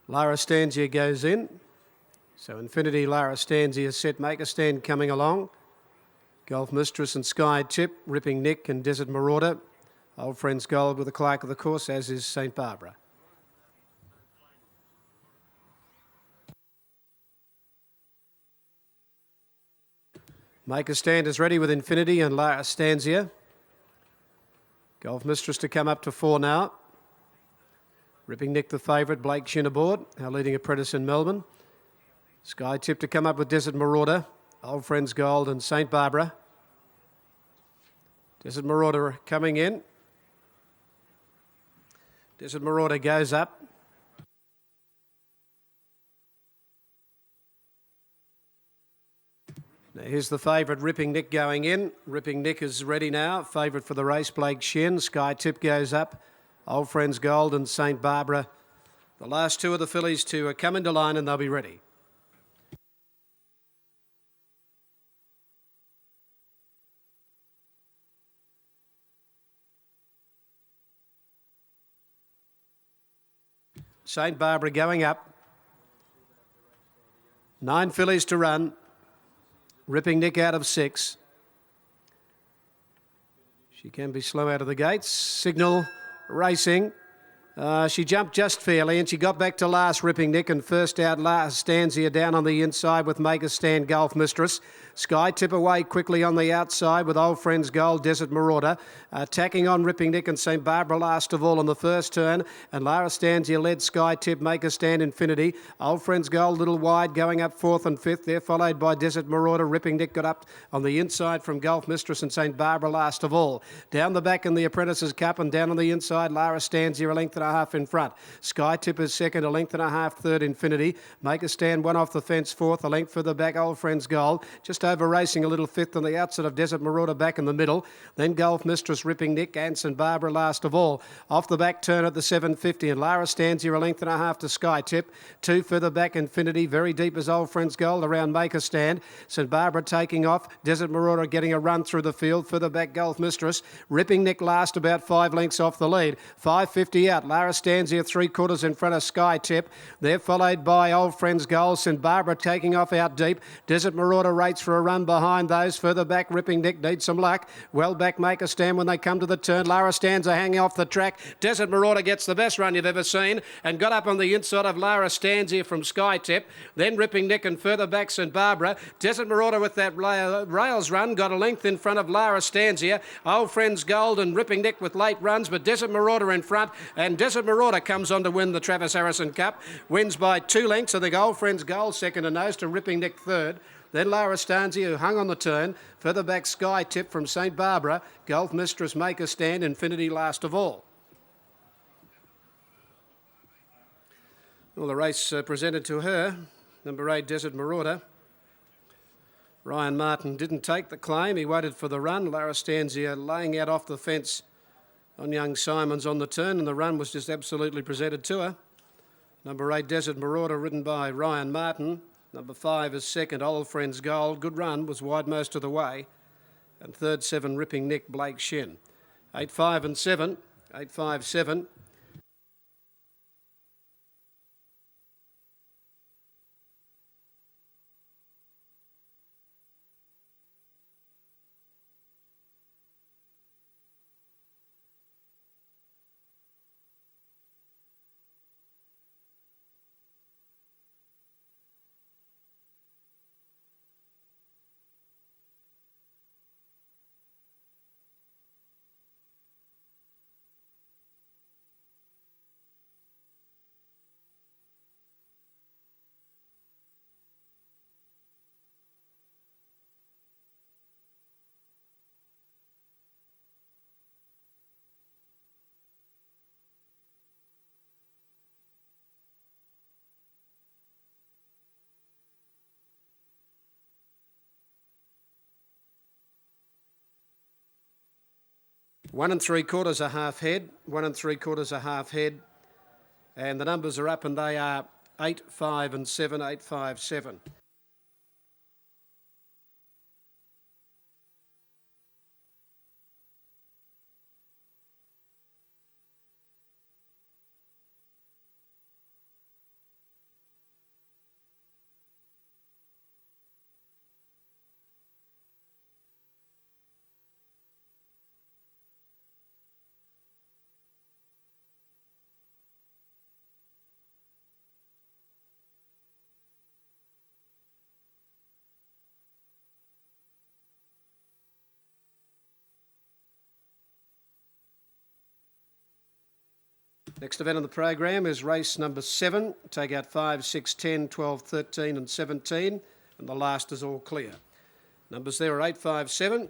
Lara Stanzia goes in. So Infinity, Lara Stanzia set, Make a Stand coming along. Golf Mistress and Sky Tip, Ripping Nick and Desert Marauder. Old Friends Gold with the clerk of the course, as is St Barbara. Make a Stand is ready with Infinity and Lara Stanzia. Golf Mistress to come up to 4 now. Ripping Nick the favourite, Blake Shin aboard, our leading apprentice in Melbourne. Sky Tip to come up with Desert Marauder, Old Friends Gold and St Barbara. Desert Marauder coming in. Desert Marauder goes up. Now here's the favourite, Ripping Nick, going in. Ripping Nick is ready now. Favourite for the race, Blake Shin. Sky Tip goes up. Old Friends Gold and St Barbara. The last two of the fillies to come into line and they'll be ready. St Barbara going up. 9 fillies to run. Ripping Nick out of 6. She can be slow out of the gates. Signal racing. She jumped just fairly and she got back to last, Ripping Nick, and first out Lara Stanzia down on the inside with Make a Stand, Golf Mistress. Sky Tip away quickly on the outside with Old Friends Gold, Desert Marauder. Attacking on Ripping Nick and St Barbara last of all on the first turn, and Lara Stanzia led Sky Tip, Make a Stand, Infinity. Old Friends Gold a little wide going up 4th and 5th. They're followed by Desert Marauder. Ripping Nick got up on the inside from Golf Mistress and St Barbara last of all. Down the back in the Apprentices Cup and down on the inside Lara Stanzia a length and a half in front. Sky Tip is second, a length and a half third, Infinity. Make a Stand, one off the fence fourth, a length further back, Old Friends Gold. Just over racing a little fifth on the outside of Desert Marauder back in the middle. Then Golf Mistress, Ripping Nick, and St Barbara last of all. Off the back turn at the 750 and Lara Stanzia a length and a half to Sky Tip. 2 further back, Infinity. Very deep as Old Friends Gold around Make a Stand. St Barbara taking off. Desert Marauder getting a run through the field. Further back, Golf Mistress. Ripping Nick last, about 5 lengths off the lead. 550 out. Lara Stanzia 3/4 in front of Sky Tip. They're followed by Old Friends Gold. St Barbara taking off out deep. Desert Marauder rates for a run behind those. Further back, Ripping Nick needs some luck. Well back, Make a Stand when they come to the turn. Lara Stanzia hanging off the track. Desert Marauder gets the best run you've ever seen and got up on the inside of Lara Stanzia from Sky Tip. Then Ripping Nick and further back St Barbara. Desert Marauder with that rails run got a length in front of Lara Stanzia. Old Friends Gold and Ripping Nick with late runs, but Desert Marauder in front, and Desert Marauder comes on to win the Travis Harrison Cup. Wins by 2 lengths. I think Old Friends Gold second and nose to Ripping Nick third. Then Lara Stanzia, who hung on the turn. Further back, Sky Tip from St Barbara. Golf Mistress, Make a Stand, Infinity last of all. Well, the race presented to her. Number 8, Desert Marauder. Ryan Martin didn't take the claim. He waited for the run. Lara Stanzia laying out off the fence on young Simons on the turn, and the run was just absolutely presented to her. Number 8, Desert Marauder, ridden by Ryan Martin. Number 5 is second, Old Friends Gold. Good run, was wide most of the way. And third, 7, Ripping Nick, Blake Shin. 8, 5 and 7. 8, 5, 7. One and 3/4 a half head. 1 and 3/4 a half head. And the numbers are up and they are 8, 5 and 7. 8, 5, 7. Next event on the program is race number 7. Take out 5, 6, 10, 12, 13 and 17. And the last is all clear. Numbers there are 8, 5, 7.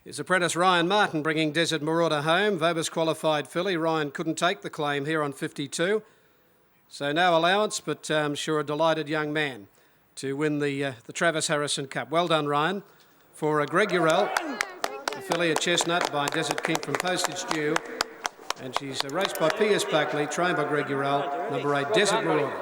His apprentice Ryan Martin bringing Desert Marauder home. Vobis qualified filly. Ryan couldn't take the claim here on 52. So no allowance, but I'm sure a delighted young man to win the Travis Harrison Cup. Well done, Ryan. For Greg Urell, the filly at Chestnut by Desert King from Postage Due. And she's raced by P.S. Buckley, trained by Greg Urell. Number 8, Desert Marauder.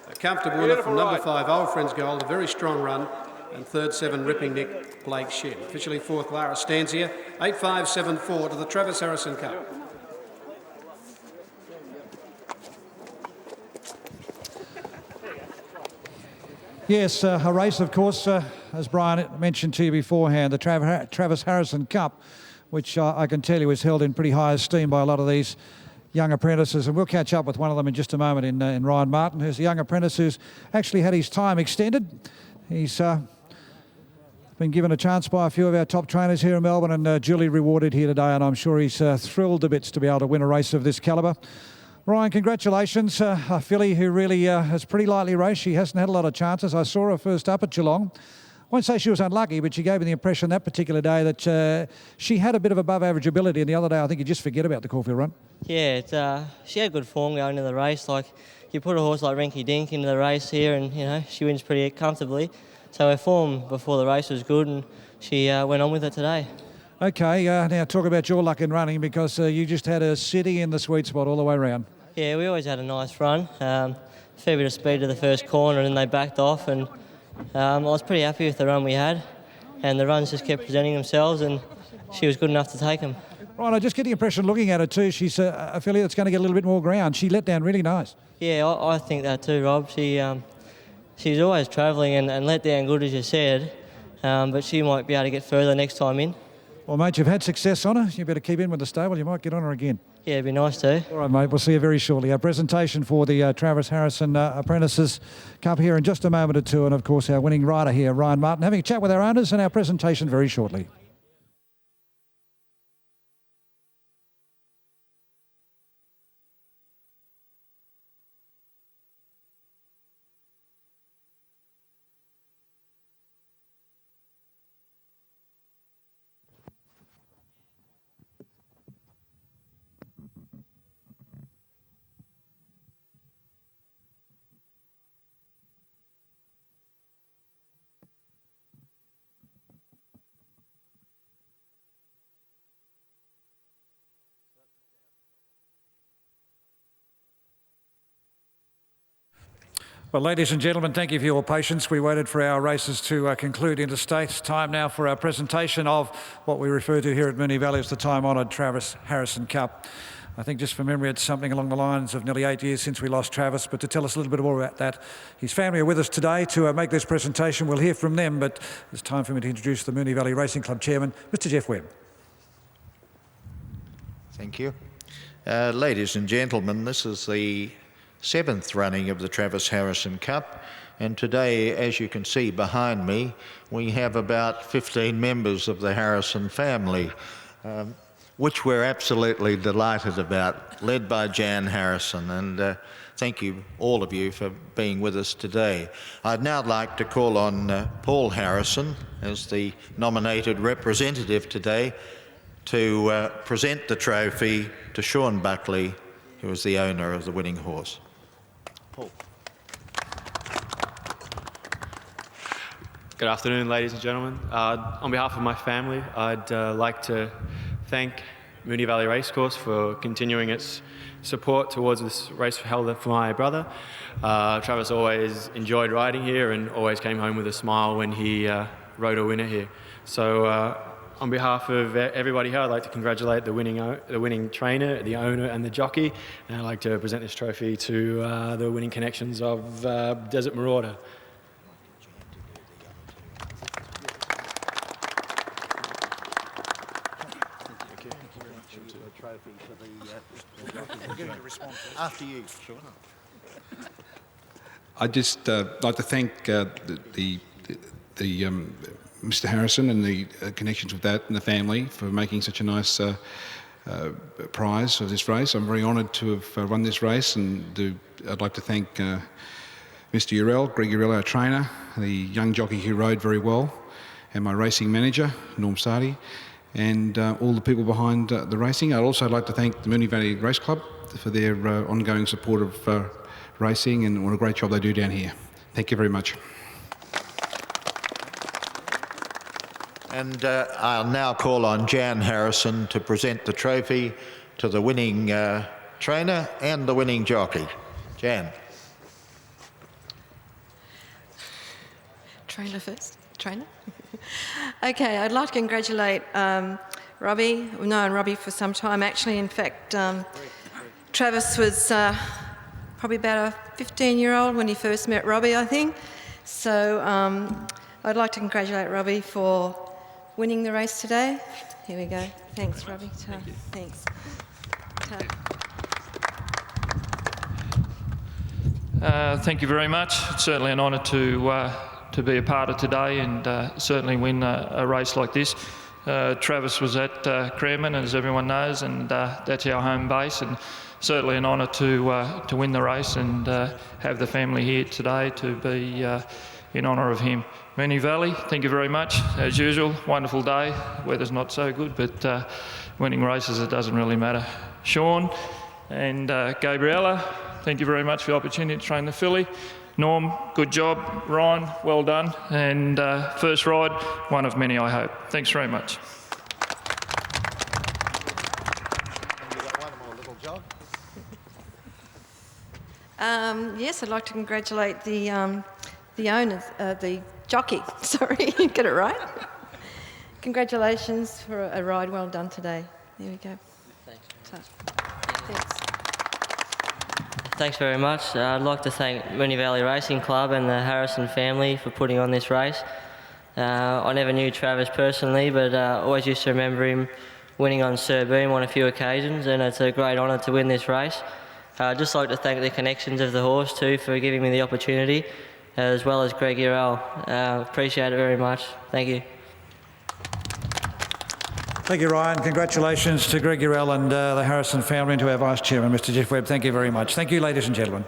A comfortable winner from number 5, Old Friends Gold. A very strong run. And third, 7, Ripping Nick, Blake Shed. Officially fourth, Lara Stanzia. 8, 5, 7, 4 to the Travis Harrison Cup. Yes, a race, of course, as Brian mentioned to you beforehand, the Travis Harrison Cup, which I can tell you is held in pretty high esteem by a lot of these young apprentices, and we'll catch up with one of them in just a moment in Ryan Martin, who's a young apprentice who's actually had his time extended. He's been given a chance by a few of our top trainers here in Melbourne and duly rewarded here today, and I'm sure he's thrilled to bits to be able to win a race of this calibre. Ryan, congratulations. A filly who really has pretty lightly raced. She hasn't had a lot of chances. I saw her first up at Geelong. I won't say she was unlucky, but she gave me the impression that particular day that she had a bit of above average ability, and the other day I think you just forget about the Caulfield Run. Yeah, she had good form going into the race. Like, you put a horse like Rinky Dink into the race here and, you know, she wins pretty comfortably. So her form before the race was good, and she went on with it today. Okay, now talk about your luck in running, because you just had a city in the sweet spot all the way around. Yeah, we always had a nice run. Fair bit of speed to the first corner, and then they backed off, and I was pretty happy with the run we had, and the runs just kept presenting themselves, and she was good enough to take them. Right, I just get the impression looking at her too, she's a filly that's going to get a little bit more ground. She let down really nice. Yeah, I think that too, Rob. She's always travelling and let down good, as you said, but she might be able to get further next time in. Well, mate, you've had success on her. You better keep in with the stable. You might get on her again. Yeah, it'd be nice to. All right, mate, we'll see you very shortly. Our presentation for the Travis Harrison Apprentices Cup here in just a moment or two, and of course our winning rider here, Ryan Martin, having a chat with our owners, and our presentation very shortly. Well, ladies and gentlemen, thank you for your patience. We waited for our races to conclude interstate. Time now for our presentation of what we refer to here at Moonee Valley as the time-honoured Travis Harrison Cup. I think just from memory it's something along the lines of nearly 8 years since we lost Travis, but to tell us a little bit more about that, his family are with us today to make this presentation. We'll hear from them, but it's time for me to introduce the Moonee Valley Racing Club Chairman, Mr Jeff Webb. Thank you. Ladies and gentlemen, this is the 7th running of the Travis Harrison Cup, and today, as you can see behind me, we have about 15 members of the Harrison family, which we're absolutely delighted about, led by Jan Harrison, and thank you, all of you, for being with us today. I'd now like to call on Paul Harrison as the nominated representative today to present the trophy to Sean Buckley, who is the owner of the winning horse. Paul. Good afternoon, ladies and gentlemen. On behalf of my family, I'd like to thank Moonee Valley Racecourse for continuing its support towards this race held for my brother. Travis always enjoyed riding here and always came home with a smile when he rode a winner here. So on behalf of everybody here, I'd like to congratulate the winning trainer, the owner, and the jockey. And I'd like to present this trophy to the winning connections of Desert Marauder. After you, sure. I'd just like to thank Mr. Harrison and the connections with that and the family for making such a nice prize of this race. I'm very honoured to have run this race, and I'd like to thank Mr. Urell, Greg Urell, our trainer, the young jockey who rode very well, and my racing manager, Norm Sardi, and all the people behind the racing. I'd also like to thank the Moonee Valley Race Club for their ongoing support of racing and what a great job they do down here. Thank you very much. And I'll now call on Jan Harrison to present the trophy to the winning trainer and the winning jockey. Jan. Trainer first. Trainer? Okay, I'd like to congratulate Robbie. We've known Robbie for some time. Actually, in fact, Travis was probably about a 15-year-old when he first met Robbie, I think. So I'd like to congratulate Robbie for winning the race today. Here we go. Thanks, Robbie. Thanks. Thank you very much. It's certainly an honour to be a part of today and certainly win a race like this. Travis was at Cranbourne, as everyone knows, and that's our home base, and certainly an honour to win the race and have the family here today to be in honour of him. Moonee Valley, thank you very much. As usual, wonderful day. Weather's not so good, but winning races, it doesn't really matter. Sean and Gabriella, thank you very much for the opportunity to train the filly. Norm, good job. Ryan, well done. And first ride, one of many, I hope. Thanks very much. Yes, I'd like to congratulate the owner, the jockey. Sorry, get it right. Congratulations for a ride well done today. There we go. Thanks. Thanks very much. I'd like to thank Moonee Valley Racing Club and the Harrison family for putting on this race. I never knew Travis personally, but always used to remember him winning on Sir Beam on a few occasions, and it's a great honour to win this race. I'd just like to thank the connections of the horse too for giving me the opportunity, as well as Greg Urell. Appreciate it very much. Thank you. Thank you, Ryan. Congratulations to Greg Urell and the Harrison family, and to our Vice Chairman, Mr. Jeff Webb. Thank you very much. Thank you, ladies and gentlemen.